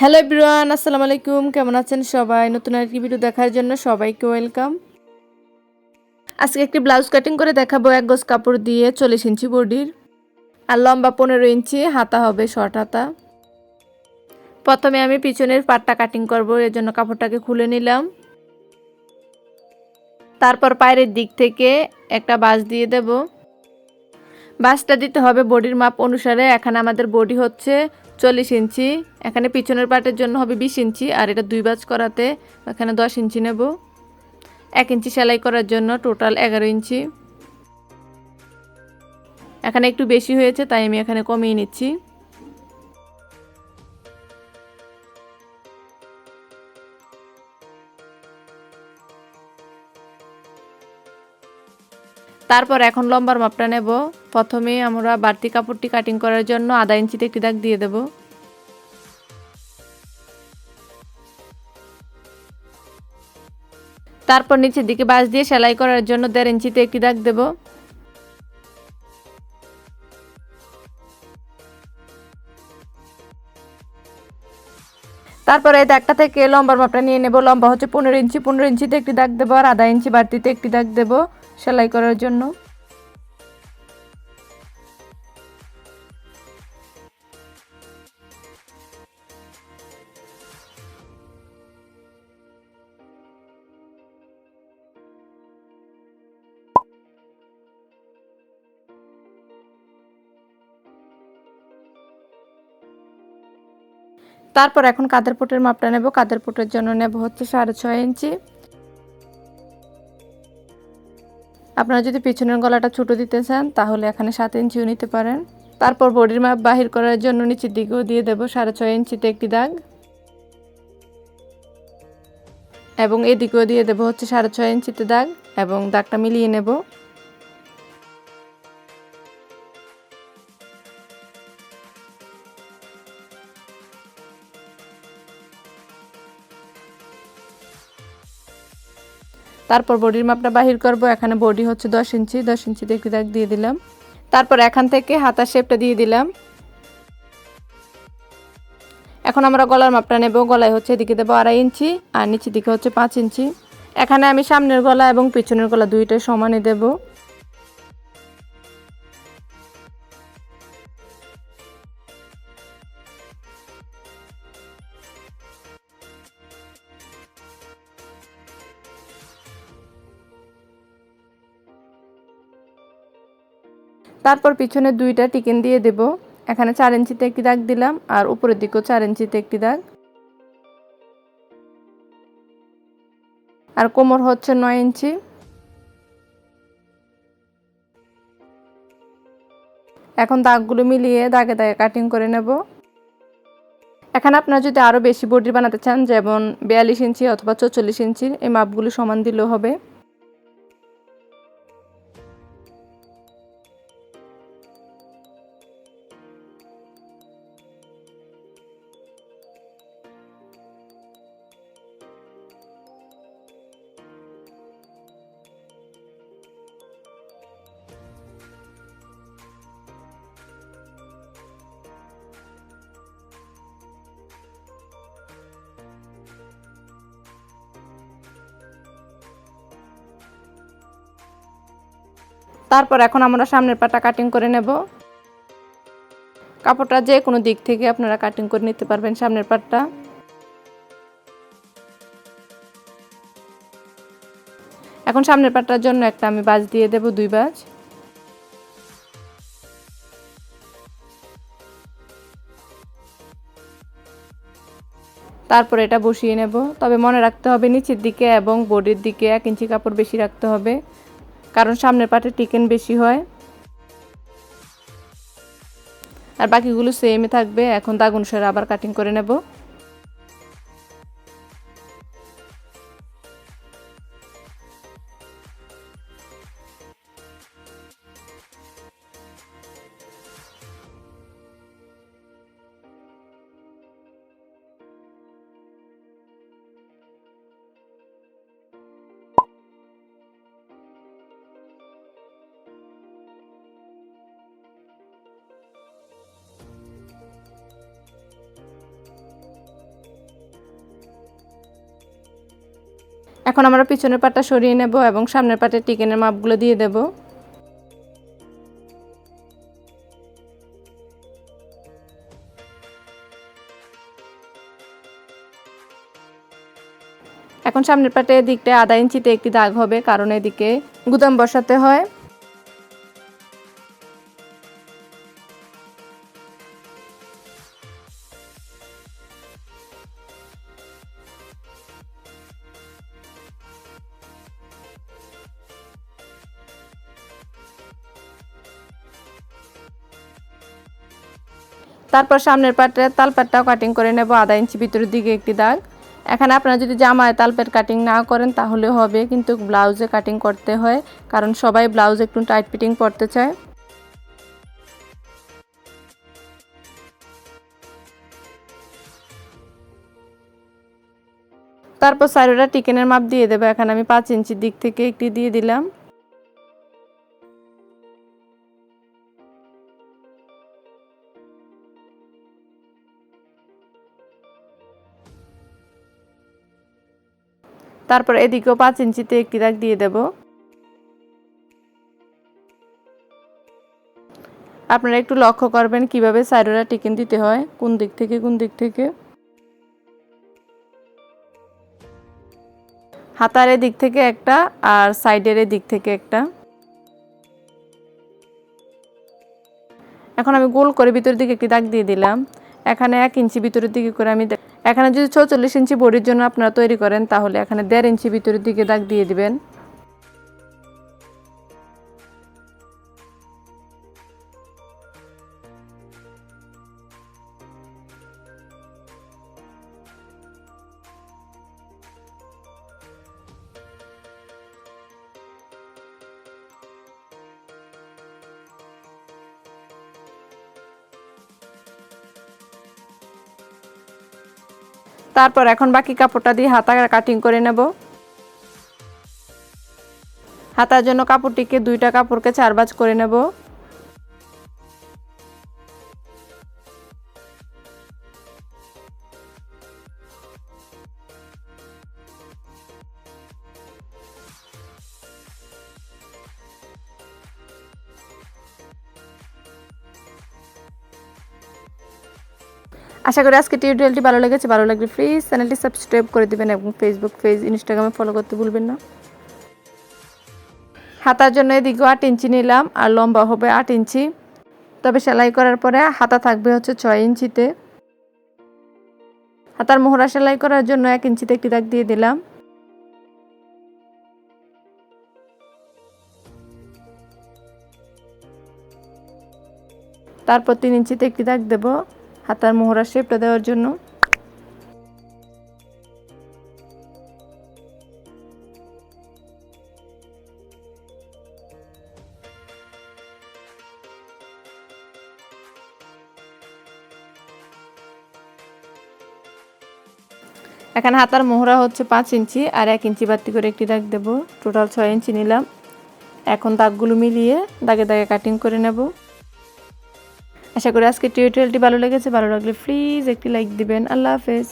Hello everyone, আসসালামু আলাইকুম। কেমন আছেন সবাই? নতুন আরেকটি ভিডিও দেখার জন্য সবাইকে ওয়েলকাম। আজকে একটি ব্লাউজ কাটিং করে দেখাবো এক গজ কাপড় দিয়ে 40 ইঞ্চি বডির, আর লম্বা 15 ইঞ্চি, হাতা হবে শর্ট হাতা। প্রথমে আমি পিছনের পাটটা কাটিং করব, এর জন্য কাপড়টাকে খুলে নিলাম। তারপর পায়ের দিক থেকে একটা বাঁশ দিয়ে দেব। বাঁশটা দিতে হবে বডির মাপ অনুসারে। এখানে আমাদের বডি হচ্ছে 40 ইঞ্চি, এখানে পিছনের পাটের জন্য হবে 20 ইঞ্চি, আর এটা 2 ভাঁজ করাতে এখানে 10 ইঞ্চি নেব। 1 ইঞ্চি সেলাই করার জন্য টোটাল 11 ইঞ্চি। এখানে একটু বেশি হয়েছে তাই আমি এখানে কমিয়ে নিচ্ছি। তারপর এখন লম্বার মাপটা নেব। প্রথমে আমরা বাড়তি কাপড়টি কাটিং করার জন্য আধা ইঞ্চিতে একটি দাগ দিয়ে দেব। তারপর নিচের দিকে বাঁশ দিয়ে সেলাই করার জন্য 1.5 ইঞ্চিতে একটি দাগ দেব। তারপরে এই দাগটা থেকে লম্বার মাপটা নিয়ে নেব। লম্বা হচ্ছে 15 ইঞ্চি, 15 ইঞ্চিতে একটি দাগ দেবো, আর আধা ইঞ্চি বাড়তিতে একটি দাগ দেব সেলাই করার জন্য। তারপর এখন কাঁধের পোটের মাপটা নেব। কাঁধের পোটের জন্য নেব হচ্ছে 6.5 ইঞ্চি। আপনারা যদি পিছনের গলাটা ছোট দিতে চান তাহলে এখানে 7 ইঞ্চিও নিতে পারেন। তারপর বডির মাপ বাহির করার জন্য নিচের দিকেও দিয়ে দেব 6.5 ইঞ্চিতে একটি দাগ, এবং এদিকেও দিয়ে দেব হচ্ছে 6.5 ইঞ্চিতে দাগ, এবং দাগটা মিলিয়ে নেব। তারপর বডির মাপটা বাহির করব। এখানে বডি হচ্ছে 10 ইঞ্চি, 10 ইঞ্চিতে একটি দাগ দিয়ে দিলাম। তারপর এখান থেকে হাতার শেপটা দিয়ে দিলাম। এখন আমরা গলার মাপটা নেব। গলায় হচ্ছে এদিকে দেবো 2.5 ইঞ্চি, আর নিচের দিকে হচ্ছে 5 ইঞ্চি। এখানে আমি সামনের গলা এবং পিছনের গলা দুইটাই সমানে দেব। তারপর পিছনের দুইটা টিকেন দিয়ে দেব। এখানে 4 ইঞ্চিতে একটি দাগ দিলাম, আর উপরের দিকেও 4 ইঞ্চিতে একটি দাগ, আর কোমর হচ্ছে 9 ইঞ্চি। এখন দাগগুলো মিলিয়ে দাগে দাগে কাটিং করে নেব। এখানে আপনারা যদি আরও বেশি বডি বানাতে চান, যেমন 42 ইঞ্চি অথবা 44 ইঞ্চির, এই মাপগুলো সমান দিলেও হবে। তারপর এখন আমরা সামনের পাটা কাটিং করে নেব। কাপড়টা যে কোনো দিক থেকে আপনারা কাটিং করে নিতে পারবেন সামনের পাটটা। এখন সামনের পাটটার জন্য একটা আমি বাঁশ দিয়ে দেব, 2 ভাঁজ। তারপর এটা বসিয়ে নেব। তবে মনে রাখতে হবে নিচের দিকে এবং বডির দিকে 1 ইঞ্চি কাপড় বেশি রাখতে হবে, কারণ সামনের পাটে টিকেন বেশি হয়। আর বাকিগুলো সেমই থাকবে। এখন দাগ অনুসারে আবার কাটিং করে নেব। এখন আমরা পিছনের পাটটা সরিয়ে নেব এবং সামনের পাটে টিকেনের মাপগুলো দিয়ে দেব। এখন সামনের পাটে দিকটা 1/2 ইঞ্চিতে একটি দাগ হবে, কারণ এদিকে গুদাম বসাতে হয়। তারপর সামনের পাটে তালপাটটাও কাটিং করে নেব, 1/2 ইঞ্চি ভিতরের দিকে একটি দাগ। এখানে আপনারা যদি জামায় তালপাট কাটিং না করেন তাহলে হবে, কিন্তু ব্লাউজে কাটিং করতে হয়, কারণ সবাই ব্লাউজ একটু টাইট ফিটিং পরতে চায়। তারপর সাইডটা টিকেনের মাপ দিয়ে দেবো। এখানে আমি 5 ইঞ্চির দিক থেকে একটি দিয়ে দিলাম। তারপর এদিকেও 5 ইঞ্চিতে একটি দাগ দিয়ে দেব। আপনারা একটু লক্ষ্য করবেন কিভাবে সাইডটা টিকেন দিতে হয়, কোন দিক থেকে কোন দিক থেকে। হাতার দিক থেকে একটা আর সাইডের দিক থেকে একটা। এখন আমি গোল করে ভিতরের দিকে একটি দাগ দিয়ে দিলাম। এখানে 1 ইঞ্চি ভিতরের দিকে করে আমি, এখানে যদি 44 ইঞ্চি বডির জন্য আপনারা তৈরি করেন তাহলে এখানে 1.5 ইঞ্চি ভিতরের দিকে দাগ দিয়ে দিবেন। তারপর এখন বাকি কাপড়টা দিয়ে হাতা কাটিং করে নেব। হাতার জন্য কাপড়টিকে 2টা কাপড়কে 4 ভাঁজ করে নেব। আশা করি আজকে টিউটোরিয়ালটি ভালো লেগেছে। ভালো লাগলে প্লিজ চ্যানেলটি সাবস্ক্রাইব করে দিবেন এবং ফেসবুক পেজ ইনস্টাগ্রামে ফলো করতে ভুলবেন না। হাতার জন্য এদিকে 8 ইঞ্চি নিলাম আর লম্বা হবে 8 ইঞ্চি। তবে সেলাই করার পরে হাতা থাকবে হচ্ছে 6 ইঞ্চিতে। হাতার মোহরা সেলাই করার জন্য 1 ইঞ্চিতে একটি দাগ দিয়ে দিলাম। তারপর 3 ইঞ্চিতে একটি দাগ দেব হাতার মোহরা শেপটা দেওয়ার জন্য। এখানে হাতার মোহরা হচ্ছে 5 ইঞ্চি আর 1 ইঞ্চি বাড়তি করে একটি দাগ দেব। টোটাল 6 ইঞ্চি নিলাম। এখন দাগগুলো মিলিয়ে দাগে দাগে কাটিং করে নেব। আশা করি আজকে টিউটোরিয়ালটি ভালো লেগেছে। ভালো লাগলে প্লিজ একটি লাইক দিবেন। আল্লাহ হাফেজ।